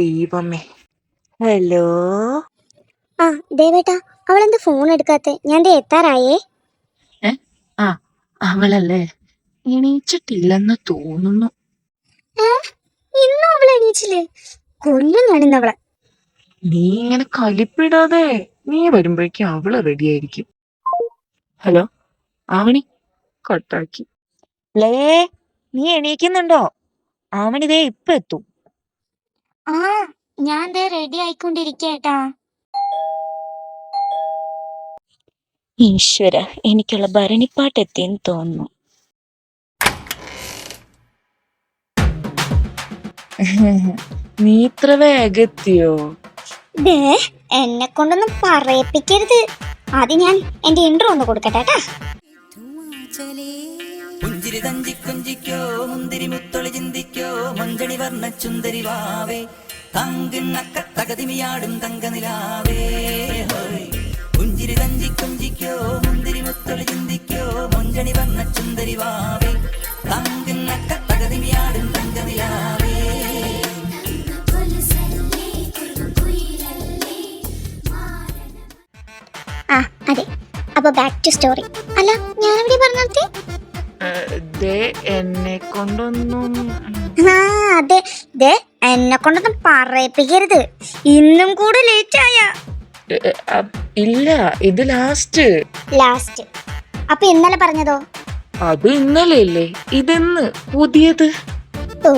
ദൈവമേ. ഹലോ. ആ ദേവേട്ടാ, അവളെന്താ ഫോൺ എടുക്കാത്തെ? ഞാൻ ദേ എത്താറായേ. ആ അവളല്ലേ, എണീച്ചിട്ടില്ലെന്ന് തോന്നുന്നു. ഇന്നും അവളെ എണീച്ചില്ലേ? കൊല്ലും ഞാനിന്നവളെ. നീ ഇങ്ങനെ കലിപ്പിടാതെ, നീ വരുമ്പോഴേക്കും അവള് റെഡി ആയിരിക്കും. ഹലോ ആവണി, കട്ടാക്കി. ലേ, നീ എണീക്കുന്നുണ്ടോ? ആവണി ദേ ഇപ്പൊ എത്തും. ആ ഞാൻ ദേ റെഡി ആയിക്കൊണ്ടിരിക്കേട്ടാ. ഈശ്വര, എനിക്കുള്ള ഭരണിപ്പാട്ട് എത്തിയെന്ന് തോന്നുന്നു. നീ ഇത്ര വേഗത്തിയോ? ദേ എന്നെ കൊണ്ടൊന്നും പറയിപ്പിക്കരുത്. ആദ്യം ഞാൻ എന്റെ ഇൻട്രോ ഒന്ന് കൊടുക്കട്ടെ. പുഞ്ചിരി തഞ്ചി കൊഞ്ചിക്കോ, മുന്തിരി മുത്തൊളി ചിന്തിക്കോ, മഞ്ചണി വർണ്ണ ചുന്ദരി വാവേ, തങ്കിണ്ണക്ക തകതിമിയാടും തങ്കനിലാവേ. പുഞ്ചിരി തഞ്ചി കൊഞ്ചിക്കോ, മുന്തിരി മുത്തൊളി ചിന്തിക്കോ, മഞ്ചണി വർണ്ണ ചുന്ദരി വാവേ, തങ്കിണ്ണക്ക തകതിമിയാടും തങ്കനിലാവേ. ആ അതെ, അപ്പൊ ബാക്ക് ടു സ്റ്റോറി. അല്ല, ഞാനെവിടെ പറഞ്ഞേ? എന്നെ കൊണ്ടൊന്നും. ആ അതെ, ദേ എന്നെ കൊണ്ടൊന്നും പറയിപ്പിക്കരുത്. ഇന്നും കൂടെ ലേറ്റ് ആയ. ഇല്ല, ഇത് ലാസ്റ്റ്. അപ്പൊ ഇന്നലെ പറഞ്ഞതോ? അത് ഇന്നലെ അല്ലേ, ഇതെന്ന് പുതിയത്. ഓ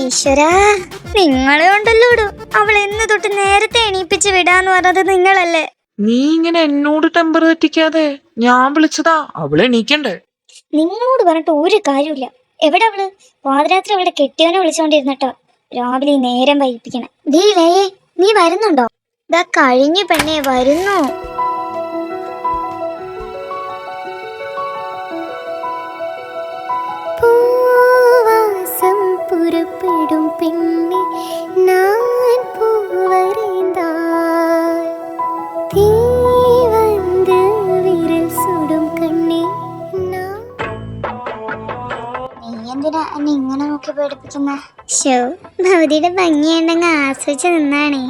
ഈശ്വരാ, നിങ്ങളെ ഉണ്ടല്ലോ അവൾ എന്ന് തൊട്ട് നേരത്തെ എണീപ്പിച്ച് വിടാന്ന് പറഞ്ഞത് നിങ്ങളല്ലേ? നീ ഇങ്ങനെ എന്നോട് ടെമ്പർ തെറ്റിക്കാതെ. ഞാൻ വിളിച്ചതാ, അവള് എണീക്കണ്ടേ. നിങ്ങളോട് പറഞ്ഞിട്ട് ഒരു കാര്യമില്ല. എവിടെ അവള്? പാതിരാത്രി അവളുടെ കെട്ടിയവനെ വിളിച്ചോണ്ടിരുന്നിട്ടോ രാവിലെ നേരം വൈകിപ്പിക്കണേ. നീ വരുന്നുണ്ടോ? ഇതാ കഴിഞ്ഞു പെണ്ണെ, വരുന്നു. പുറപ്പെടും പെണ്ണെ ഞാൻ പൂവറിന്താൽ തീ വന്ന് വിരൽ സുടും കണ്ണെ. നീ എന്തിനാ എന്നെ ഇങ്ങനെ നോക്കി പേടിപ്പിക്കുന്ന? ഷോ, ഭവതിയുടെ ഭംഗിയുണ്ടെങ്കിൽ ആസ്വദിച്ച് നിന്നാണേ.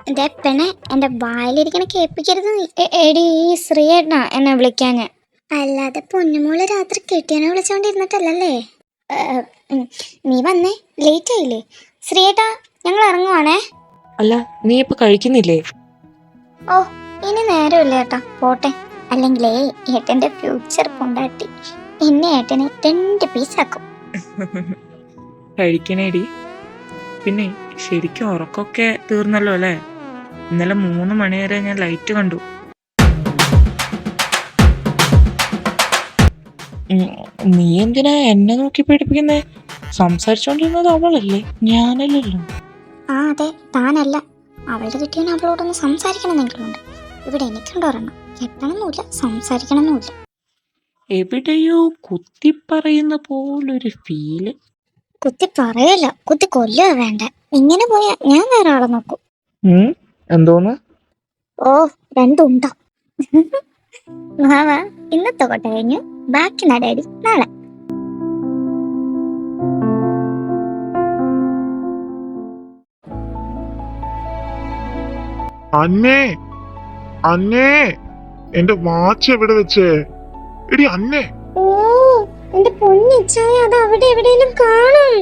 എന്റെ പെണ്ണെ, എന്റെ വായിലിരിക്കണ കേൾപ്പിക്കരുത് നീ. എടി, ഈ ശ്രീയേട്ടനാ എന്നെ വിളിക്കാന്. അല്ലാതെ പൊന്നുമോള് രാത്രി കെട്ടിയനെ വിളിച്ചോണ്ടിരുന്നിട്ടല്ലേ? നീ വന്നേ, ലേറ്റ് ആയില്ലേ? ശ്രീയേട്ടാ, ഞങ്ങൾ ഇറങ്ങുവാണേ. അല്ല, നീ ഇപ്പൊ കഴിക്കുന്നില്ലേ? ഓ, ഇനി നേരമില്ല ഏട്ടാ, പോട്ടെ. അല്ലെങ്കിലേ ഏട്ടന്റെ ഫ്യൂച്ചർ കൊണ്ടാട്ടി എന്നെ ഏട്ടനെ 2 പീസാക്കും. കഴിക്കണേടി. പിന്നെ ശരിക്കും ഉറക്കൊക്കെ തീർന്നല്ലോ അല്ലേ? ഇന്നലെ 3 മണി വരെ ഞാൻ ലൈറ്റ് കണ്ടു. നീ എന്തിനാ എന്നെ നോക്കി പേടിപ്പിക്കുന്നേ? സംസാരിച്ചോണ്ടിരുന്നത് അവളല്ലേ, ഞാനല്ലല്ലോ. ആ അതെ, താനല്ല. അവളുടെ കിട്ടിയവൻ അവളോടൊന്ന് സംസാരിക്കണം എന്നുണ്ട്. ഇവിടെ എനിക്കുണ്ടോരണം എത്തണമെന്നില്ല, സംസാരിക്കണമെന്നില്ല. എവിടെയോ കുത്തി പറയുന്ന പോലൊരു ഫീല്. കുത്തി പറയല്ല, കുത്തി കൊല്ലുക വേണ്ട. ഇങ്ങനെ പോയാ ഞാൻ വേറെ ആളെ നോക്കും. എന്തോന്ന്? ഓ, 2 ഉണ്ടോ? വാ, ഇന്നത്തെ കൊട്ട കഴിഞ്ഞു, ബാക്കി നടയടി നാളെ. അന്നേ അന്നേ, എന്റെ വാച്ച് എവിടെ വെച്ചേ? എടി അന്നേ. ഓ എന്റെ പൊന്നിച്ചായ, അത് അവിടെ എവിടെയെങ്കിലും കാണും.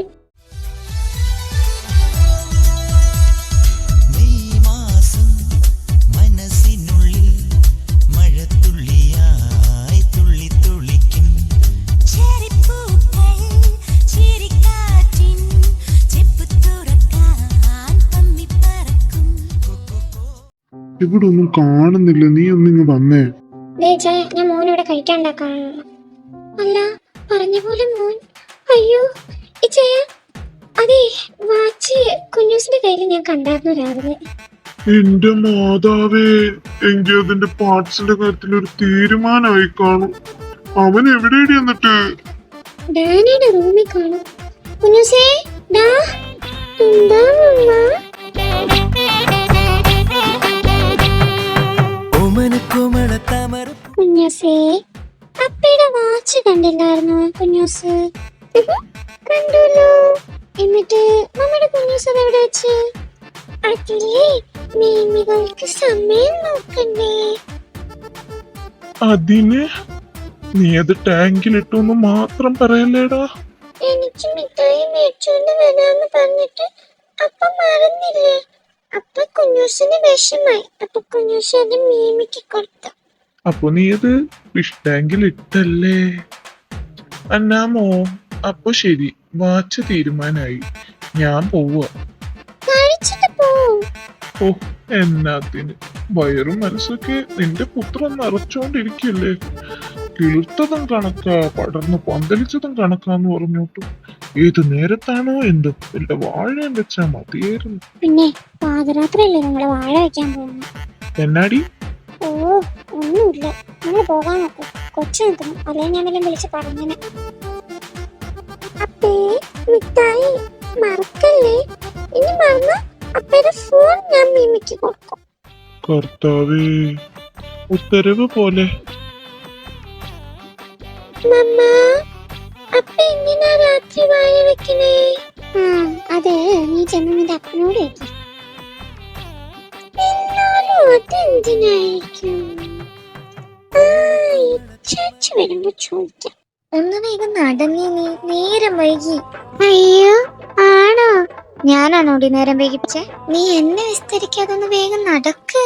ഇവിടെ ഒന്നും കാണുന്നില്ല, നീ ഒന്നിങ്ങ് വന്നേ. ഞാൻ മോനിവിടെ കഴിക്കാണ്ടാക്കാ. അല്ല, പറഞ്ഞ പോലെ മോൻ. അയ്യോ ഇച്ചയ, അതെ വാച്ച് കുഞ്ഞൂസിന്റെ കയ്യിൽ ഞാൻ കണ്ടായിരുന്നു രാവിലെ. എന്റെ മാതാവേ, എങ്കിൽ അതിന്റെ പാർട്സിന്റെ കാര്യത്തിൽ ഒരു തീരുമാനമായി കാണും. അവൻ എവിടെയാണ് എന്നിട്ട്? ഡാനിയുടെ റൂമിൽ കാണും. കുഞ്ഞൂസേ, ഡാ, എന്താ മമ്മ? കുഞ്ഞൂസേ, അപ്പയുടെ വാച്ച് കണ്ടില്ലായിരുന്നു കുഞ്ഞൂസ്? കണ്ടല്ലോ. എന്നിട്ട് നമ്മുടെ കുഞ്ഞൂസ് കുഞ്ഞൂസ് അതെവിടെ വെച്ച്? അതിലേ മീമികൾക്ക് സമയം നോക്കണ്ടേ? അതിന് നീ അത് ടാങ്കിലിട്ടൊന്ന് മാത്രം പറയല്ലേടാ. എനിക്ക് മിഠായി മേടിച്ചോണ്ട് വരാന്ന് പറഞ്ഞിട്ട് അപ്പൊ മറന്നില്ലേ? അപ്പൊ കുഞ്ഞൂസിന് വിഷമായി. അപ്പൊ കുഞ്ഞൂസ് അത് മീമിക്ക് കൊടുത്തു. അപ്പൊ നീ അത് ഫിഷ് ടാങ്കിൽ ഇട്ടല്ലേ? അന്നാമോ അപ്പൊ ശരി, വാച്ച് തീരുമാനായി. ഞാൻ പോവാ. കഴിച്ചിട്ട് പോ. ഓ, എന്നാത്തിന് വയറും മനസ്സൊക്കെ നിന്റെ പുത്രൻ നിറച്ചോണ്ടിരിക്കല്ലേ. കിളിർത്തതും കണക്കാ, പടർന്ന് പന്തലിച്ചതും കണക്കാന്ന് പറഞ്ഞോട്ടു. ഏത് നേരത്താണോ എന്തോ വല്ല വാഴയും വെച്ചാ മതിയായിരുന്നു. പിന്നെ പാതിരാത്രിയല്ലേ നമ്മള് വാഴ വെക്കാൻ പോകുന്നു? എന്നാടി? ഓ ഒന്നുമില്ല, നമ്മള് പോകാൻ നോക്കും. കൊച്ചു നിൽക്കണം, അല്ലെങ്കിൽ ഞാൻ വല്ലതും വിളിച്ച് പറഞ്ഞനെ. അപ്പേ മിഠായി മറക്കല്ലേ. ഇനി മറന്ന അപ്പയുടെ ഫോൺ ഞാൻ മീമിക്ക് കൊടുക്കും. കർത്താവേ, ഉത്തരവ് പോലെ. മമ്മ, അപ്പ എന്തിനാ രാത്രി വാഴ വെക്കണേ? അത് നീ ചെന്ന് നിന്റെ അപ്പനോട് വെക്കും. എന്നാലും അതെന്തിനായിരിക്കും? വരുമ്പോ ചോദിക്കാം. ഒന്ന് വേഗം നടന്നേ, നീ നേരം വൈകി. അയ്യോ ആണോ? ഞാനാണോടി നേരം വൈകിപ്പിച്ചേ? നീ എന്നെ വിസ്തരിക്കാതൊന്ന് വേഗം നടക്ക്.